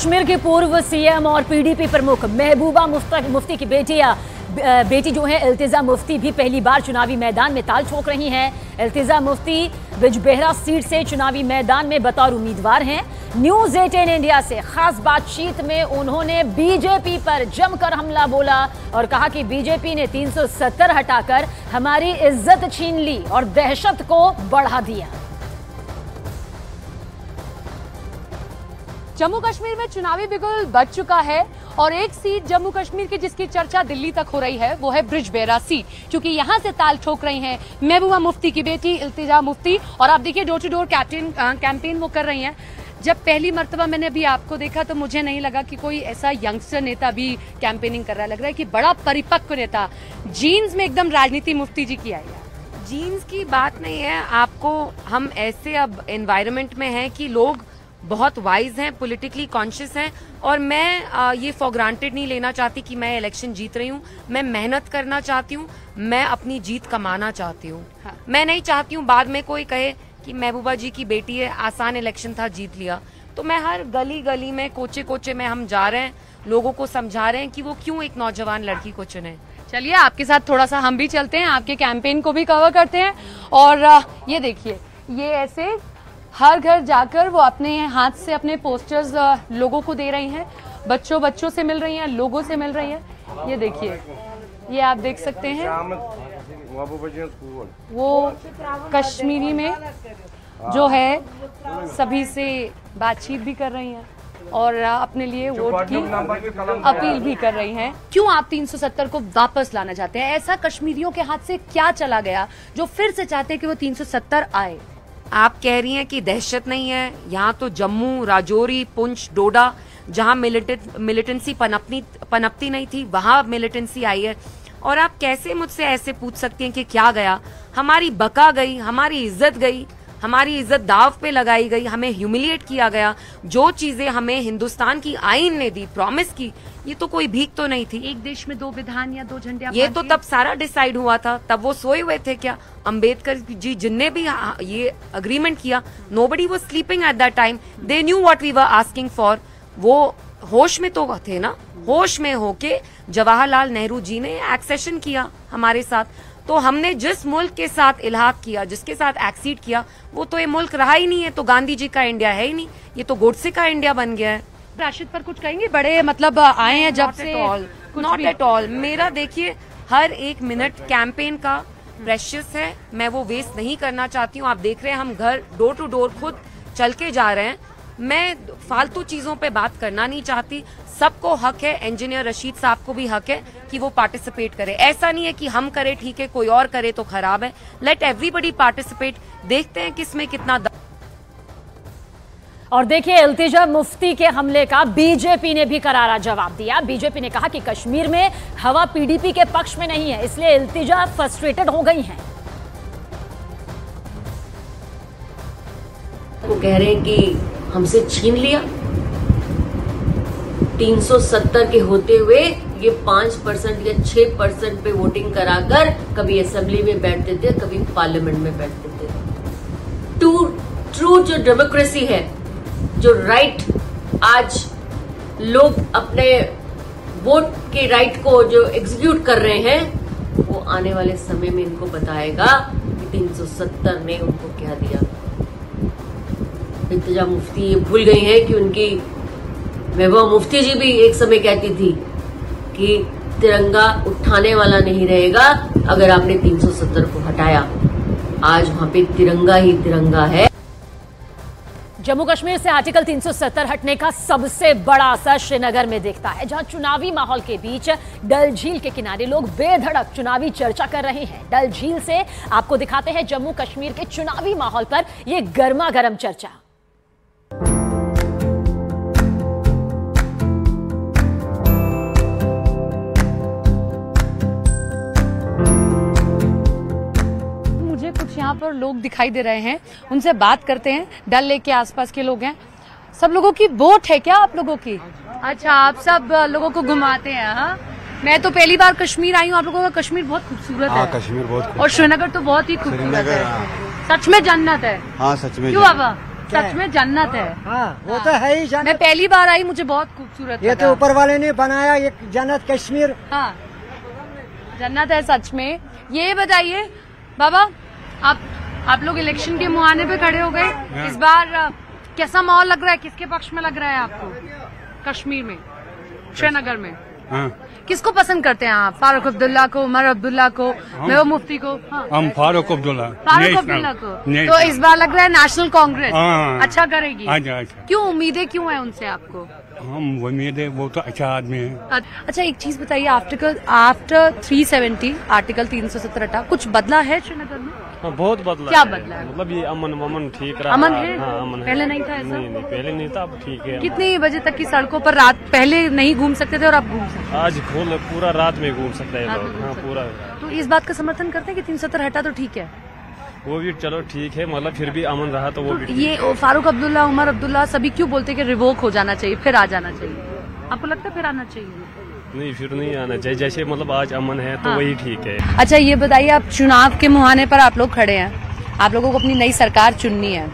कश्मीर के पूर्व सीएम और पीडीपी प्रमुख महबूबा मुफ्ती की बेटी जो है इल्तिजा मुफ्ती भी पहली बार चुनावी मैदान में ताल ठोक रही हैं। इल्तिजा मुफ्ती बिजबेहरा सीट से चुनावी मैदान में बतौर उम्मीदवार हैं। न्यूज 18 इंडिया से खास बातचीत में उन्होंने बीजेपी पर जमकर हमला बोला और कहा कि बीजेपी ने 370 हटाकर हमारी इज्जत छीन ली और दहशत को बढ़ा दिया। जम्मू कश्मीर में चुनावी बिगुल बज चुका है और एक सीट जम्मू कश्मीर की जिसकी चर्चा दिल्ली तक हो रही है वो है बिजबेहरा सीट, क्योंकि यहां से ताल ठोक रही हैं महबूबा मुफ्ती की बेटी इल्तिजा मुफ्ती। और आप देखिए डोर टू डोर कैंपेन वो कर रही हैं। जब पहली मर्तबा मैंने अभी आपको देखा तो मुझे नहीं लगा कि कोई ऐसा यंगस्टर नेता भी कैंपेनिंग कर रहा है। लग रहा है कि बड़ा परिपक्व नेता, जीन्स में एकदम राजनीति मुफ्ती जी की आई है। जीन्स की बात नहीं है, आपको हम ऐसे अब एनवायरनमेंट में हैं कि लोग बहुत वाइज हैं, पॉलिटिकली कॉन्शियस हैं और मैं ये फॉर ग्रांटेड नहीं लेना चाहती कि मैं इलेक्शन जीत रही हूँ। मैं मेहनत करना चाहती हूँ, मैं अपनी जीत कमाना चाहती हूँ। हाँ। मैं नहीं चाहती हूँ बाद में कोई कहे कि महबूबा जी की बेटी है, आसान इलेक्शन था, जीत लिया। तो मैं हर गली गली में, कोचे कोचे में हम जा रहे हैं, लोगों को समझा रहे हैं कि वो क्यों एक नौजवान लड़की को चुने। चलिए आपके साथ थोड़ा सा हम भी चलते हैं, आपके कैंपेन को भी कवर करते हैं। और ये देखिए, ये ऐसे हर घर जाकर वो अपने हाथ से अपने पोस्टर्स लोगों को दे रही हैं। बच्चों से मिल रही हैं, लोगों से मिल रही हैं। ये देखिए, ये आप देख सकते हैं, वो कश्मीरी में जो है सभी से बातचीत भी कर रही हैं और अपने लिए वोट की अपील भी कर रही हैं। क्यों आप 370 को वापस लाना चाहते हैं? ऐसा कश्मीरियों के हाथ से क्या चला गया जो फिर से चाहते हैं कि वो 370 आए? आप कह रही हैं कि दहशत नहीं है। यहाँ तो जम्मू, राजौरी, पुंछ, डोडा, जहाँ मिलिटेंसी पनपती नहीं थी, वहाँ मिलिटेंसी आई है। और आप कैसे मुझसे ऐसे पूछ सकती हैं कि क्या गया? हमारी बका गई, हमारी इज्जत गई, हमारी इज्जत दाव पे लगाई गई, हमें ह्यूमिलिएट किया गया। जो चीजें हमें हिंदुस्तान की आईन ने दी, प्रॉमिस की, ये तो कोई भीख तो नहीं थी। एक देश में दो विधान या दो झंडे, ये तो तब सारा डिसाइड हुआ था। तब वो सोए हुए थे क्या? अंबेडकर जी जिनने भी ये अग्रीमेंट किया, nobody was sleeping at that time. They knew what we were asking for. वो होश में तो थे ना। होश में होके जवाहरलाल नेहरू जी ने एक्सेशन किया हमारे साथ। तो हमने जिस मुल्क के साथ इल्हाक किया, जिसके साथ एक्सीड किया, वो तो ये मुल्क रहा ही नहीं है। तो गांधी जी का इंडिया है ही नहीं, ये तो गोडसे का इंडिया बन गया है। राशिद पर कुछ कहेंगे? बड़े मतलब आए हैं जब से। Not at all. मेरा देखिए, हर एक मिनट कैंपेन का प्रेशियस है, मैं वो वेस्ट नहीं करना चाहती हूँ। आप देख रहे हैं हम घर डोर टू डोर खुद चल के जा रहे हैं। मैं फालतू चीजों पे बात करना नहीं चाहती। सबको हक है, इंजीनियर रशीद साहब को भी हक है कि वो पार्टिसिपेट करे। ऐसा नहीं है कि हम करें ठीक है, कोई और करे तो खराब है। Let everybody participate. देखते हैं किसमें कितना। और देखिए, इल्तिजा मुफ्ती के हमले का बीजेपी ने भी करारा जवाब दिया। बीजेपी ने कहा कि कश्मीर में हवा पीडीपी के पक्ष में नहीं है, इसलिए इल्तिजा फ्रस्ट्रेटेड हो गई हैं। वो कह रहे हैं कि हमसे छीन लिया। 370 के होते हुए ये 5% या 6% पे वोटिंग कराकर कभी असेंबली में बैठते थे, कभी पार्लियामेंट में बैठते थे। ट्रू जो डेमोक्रेसी है, जो राइट आज लोग अपने वोट के राइट को जो एग्जीक्यूट कर रहे हैं, वो आने वाले समय में इनको बताएगा कि 370 ने उनको क्या दिया। इल्तिजा मुफ्ती ये भूल गई हैं कि उनकी महबूबा मुफ्ती जी भी एक समय कहती थी कि तिरंगा उठाने वाला नहीं रहेगा अगर आपने 370 को हटाया। आज वहां पे तिरंगा ही तिरंगा है। जम्मू कश्मीर से आर्टिकल 370 हटने का सबसे बड़ा असर श्रीनगर में दिखता है, जहां चुनावी माहौल के बीच डल झील के किनारे लोग बेधड़क चुनावी चर्चा कर रहे हैं। डल झील से आपको दिखाते हैं जम्मू कश्मीर के चुनावी माहौल पर यह गर्मा गर्म चर्चा। यहाँ पर लोग दिखाई दे रहे हैं, उनसे बात करते हैं। डल लेक के आसपास के लोग हैं। सब लोगों की बोट है क्या आप लोगों की? अच्छा, आप सब लोगों को घुमाते हैं? हाँ, मैं तो पहली बार कश्मीर आई हूँ। आप लोगों का कश्मीर बहुत खूबसूरत है। कश्मीर बहुत खूबसूरत और श्रीनगर तो बहुत ही खूबसूरत है। सच में जन्नत है। हाँ, सच में। क्यों बाबा? सच में जन्नत है। हाँ वो तो है ही जन्नत। मैं पहली बार आई, मुझे बहुत खूबसूरत ये तो ऊपर वाले ने बनाया एक जन्नत कश्मीर। हाँ जन्नत है सच में। ये बताइए बाबा, आप लोग इलेक्शन के मुहाने पे खड़े हो गए, इस बार कैसा माहौल लग रहा है, किसके पक्ष में लग रहा है आपको कश्मीर में, श्रीनगर में? हाँ। किसको पसंद करते हैं आप? फारूक अब्दुल्ला को, उमर अब्दुल्ला को, महबूबा मुफ्ती को? हाँ। हम फारूक अब्दुल्ला को। तो इस बार लग रहा है नेशनल कांग्रेस अच्छा करेगी। अच्छा। क्यों, उम्मीदें क्यों है उनसे आपको? हम उम्मीद है, वो तो अच्छा आदमी है। अच्छा एक चीज बताइए, आफ्टर 370 आर्टिकल 370 हटा, कुछ बदला है श्रीनगर में? बहुत बदला। क्या बदला है? मतलब ये अमन ठीक रहा। अमन है? हाँ, अमन है। पहले नहीं था ऐसा? नहीं, पहले नहीं था, अब ठीक है। कितने बजे तक की सड़कों पर रात पहले नहीं घूम सकते थे और अब घूम सकते? आज पूरा रात में घूम सकते हैं लोग। हाँ पूरा। तो इस बात का समर्थन करते हैं कि 370 हटा तो ठीक है? वो भी चलो ठीक है, मतलब फिर भी अमन रहा तो वो भी ठीक। ये फारूक अब्दुल्ला, उमर अब्दुल्ला सभी क्यों बोलते हैं कि रिवोक हो जाना चाहिए, फिर आ जाना चाहिए? आपको लगता है फिर आना चाहिए? नहीं, फिर नहीं आना चाहिए। जैसे मतलब आज अमन है तो वही ठीक है। अच्छा ये बताइए, आप चुनाव के मुहाने पर आप लोग खड़े हैं, आप लोगों को अपनी नई सरकार चुननी है,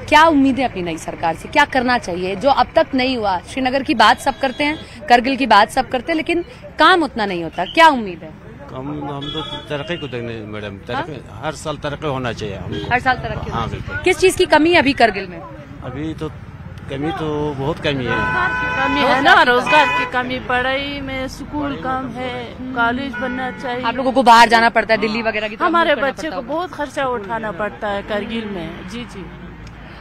क्या उम्मीदें अपनी नई सरकार से, क्या करना चाहिए जो अब तक नहीं हुआ? श्रीनगर की बात सब करते हैं, करगिल की बात सब करते हैं, लेकिन काम उतना नहीं होता, क्या उम्मीद है? हम तो तरक्की को देखने मैडम, हर साल तरक्की होना चाहिए हम। हर साल तरक्की? हाँ बिल्कुल। किस चीज की कमी है अभी करगिल में? अभी तो कमी तो बहुत कमी है। कमी है ना, रोजगार की कमी, पढ़ाई में स्कूल कम है, कॉलेज बनना चाहिए। आप लोगों को बाहर जाना पड़ता है, दिल्ली वगैरह की तरफ? हमारे बच्चे को बहुत खर्चा उठाना पड़ता है करगिल में। जी जी।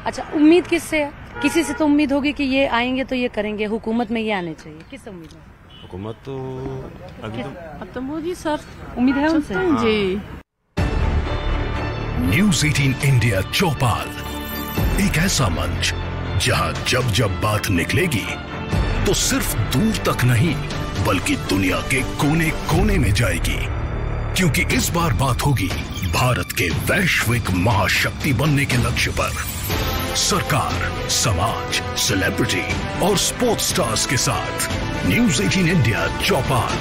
अच्छा उम्मीद किससे है? किसी से तो उम्मीद होगी कि ये आएंगे तो ये करेंगे, हुकूमत में ये आने चाहिए, किससे उम्मीद है? हुकूमत तो अभी तो अब तो मोदी सर उम्मीद है उनसे? जी। न्यूज़ 18 इंडिया चौपाल, एक ऐसा मंच जहां जब जब बात निकलेगी तो सिर्फ दूर तक नहीं बल्कि दुनिया के कोने कोने में जाएगी, क्योंकि इस बार बात होगी भारत के वैश्विक महाशक्ति बनने के लक्ष्य पर। सरकार, समाज, सेलिब्रिटी और स्पोर्ट्स स्टार्स के साथ न्यूज़ 18 इंडिया चौपाल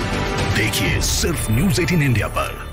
देखिए सिर्फ न्यूज़ 18 इंडिया पर।